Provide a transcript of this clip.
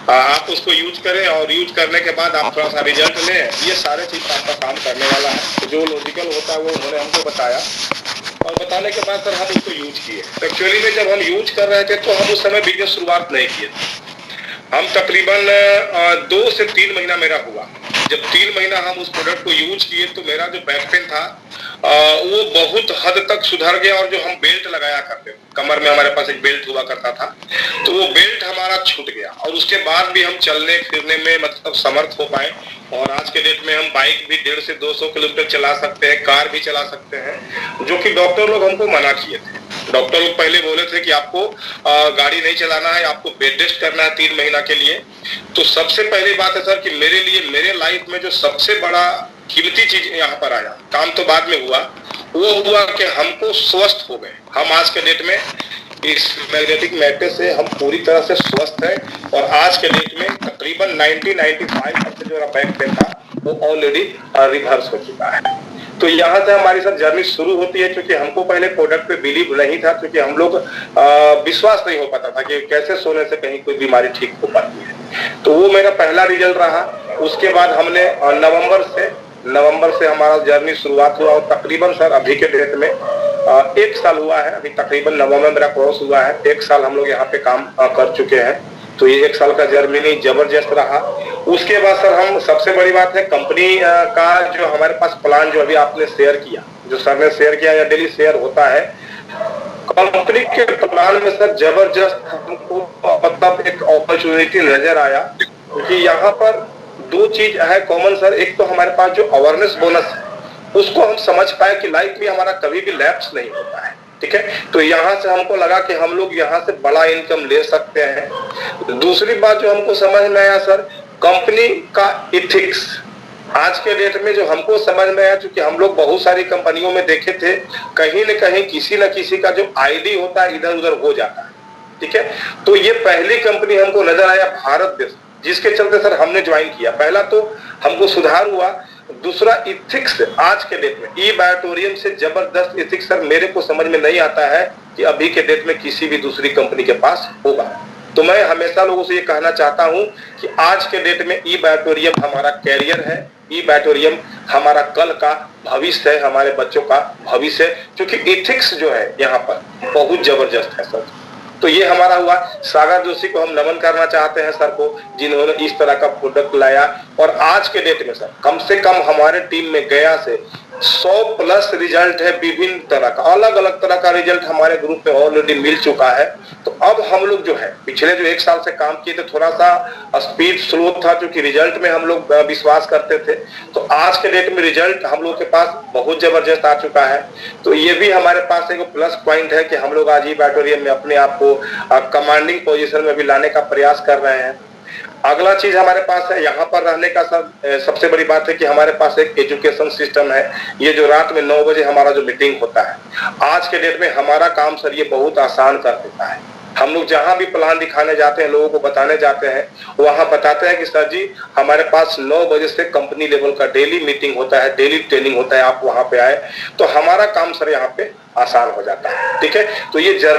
आप उसको यूज करें और यूज करने के बाद आप थोड़ा सा रिजल्ट लें। ये सारे चीज आपका काम करने वाला है। जो लॉजिकल होता है वो उन्होंने हमको बताया और बताने के बाद सर हम उसको यूज किए। एक्चुअली में जब हम यूज कर रहे थे तो हम उस समय बिजनेस शुरुआत नहीं किए। हम तकरीबन 2 से 3 महीना मेरा हुआ। जब 3 महीना हम उस प्रोडक्ट को यूज किए तो मेरा जो बैक पेन था वो बहुत हद तक सुधर गया। और जो हम बेल्ट लगाया करते थे, कमर में हमारे पास एक बेल्ट हुआ करता था, तो वो बेल्ट हमारा छूट गया। और उसके बाद भी हम चलने फिरने में मतलब समर्थ हो पाए। और आज के डेट में हम बाइक भी 150 से 200 किलोमीटर चला सकते हैं, कार भी चला सकते हैं, जो कि डॉक्टर लोग हमको मना किए थे। डॉक्टर लोग पहले बोले थे कि आपको गाड़ी नहीं चलाना है, आपको बेड रेस्ट करना है 3 महीना के लिए। तो सबसे पहली बात है सर कि मेरे लिए मेरे लाइफ में जो सबसे बड़ा कीमती चीज यहाँ पर आया, काम तो बाद में हुआ, वो हुआ कि हमको स्वस्थ हो गए। हम आज के डेट में इस मैग्नेटिक मैट्रेस से हम पूरी तरह से स्वस्थ हैं। और आज के डेट में तकरीबन 90-95% जो बैक पेन था वो ऑलरेडी रिवर्स हो चुका है। तो यहाँ से हमारी सर जर्नी शुरू होती है। क्योंकि हमको पहले प्रोडक्ट पे बिलीव नहीं था, क्योंकि हम लोग विश्वास नहीं हो पाता था कि कैसे सोने से कहीं कोई बीमारी ठीक हो पाती है। तो वो मेरा पहला रिजल्ट रहा। उसके बाद हमने नवंबर से हमारा जर्नी शुरुआत हुआ। और तकरीबन सर अभी के डेट में 1 साल हुआ है। अभी तकरीबन नवंबर में मेरा क्रॉस हुआ है। 1 साल हम लोग यहाँ पे काम कर चुके हैं। तो ये 1 साल का जर्नी जबरदस्त रहा। उसके बाद सर हम सबसे बड़ी बात है कंपनी का जो हमारे पास प्लान जो अभी आपने शेयर किया, जो सर ने शेयर किया या डेली शेयर होता है, कंपनी के प्लान में सर जबरदस्त हमको मतलब एक अपॉर्चुनिटी नजर आया। क्योंकि यहाँ पर 2 चीज है कॉमन सर। एक तो हमारे पास जो अवेयरनेस बोनस है उसको हम समझ पाए कि लाइफ में हमारा कभी भी लैप्स नहीं होता है। ठीक है, तो यहाँ से हमको लगा कि हम लोग यहाँ से बड़ा इनकम ले सकते हैं। दूसरी बात जो हमको समझ में आया सर, कंपनी का इथिक्स। आज के डेट में जो हमको समझ में आया, क्योंकि हम लोग बहुत सारी कंपनियों में देखे थे, कहीं न कहीं किसी न किसी का जो आईडी होता है इधर उधर हो जाता है। ठीक है, तो ये पहली कंपनी हमको नजर आया भारत देश, जिसके चलते सर हमने ज्वाइन किया। पहला तो हमको सुधार हुआ, दूसरा इथिक्स। आज के डेट में ई बायोटोरियम से जबरदस्त इथिक्स सर मेरे को समझ में नहीं आता है कि अभी के डेट में किसी भी दूसरी कंपनी के पास होगा। तो मैं हमेशा लोगों से ये कहना चाहता हूं कि आज के डेट में ई बायोटोरियम हमारा कैरियर है। ई बायोटोरियम हमारा कल का भविष्य है, हमारे बच्चों का भविष्य है। क्योंकि इथिक्स जो है यहाँ पर बहुत जबरदस्त है सर। तो ये हमारा हुआ। सागर जोशी को हम नमन करना चाहते हैं सर को, जिन्होंने इस तरह का प्रोडक्ट लाया। और आज के डेट में सर कम से कम हमारे टीम में गया से 100+ रिजल्ट है। विभिन्न तरह का अलग अलग तरह का रिजल्ट हमारे ग्रुप में ऑलरेडी मिल चुका है। तो अब हम लोग जो है पिछले जो 1 साल से काम किए थे, थोड़ा सा स्पीड स्लो था, क्योंकि रिजल्ट में हम लोग विश्वास करते थे। तो आज के डेट में रिजल्ट हम लोग के पास बहुत जबरदस्त आ चुका है। तो ये भी हमारे पास एक प्लस पॉइंट है कि हम लोग आज ई बायोटोरियम में अपने आप को कमांडिंग पोजीशन में भी लाने का प्रयास कर रहे हैं। अगला चीज हमारे पास है यहाँ पर रहने का सबसे बड़ी बात है कि हमारे पास एक एजुकेशन सिस्टम है। ये जो रात में 9 बजे हमारा जो मीटिंग होता है, आज के डेट में हमारा काम सर ये बहुत आसान कर देता है। हम लोग जहां भी प्लान दिखाने जाते हैं, लोगों को बताने जाते हैं, वहां बताते हैं कि सर जी हमारे पास 9 बजे से कंपनी लेवल का डेली मीटिंग होता है, डेली ट्रेनिंग होता है, आप वहां पे आए। तो हमारा काम सर यहाँ पे आसान हो जाता है। ठीक है, तो ये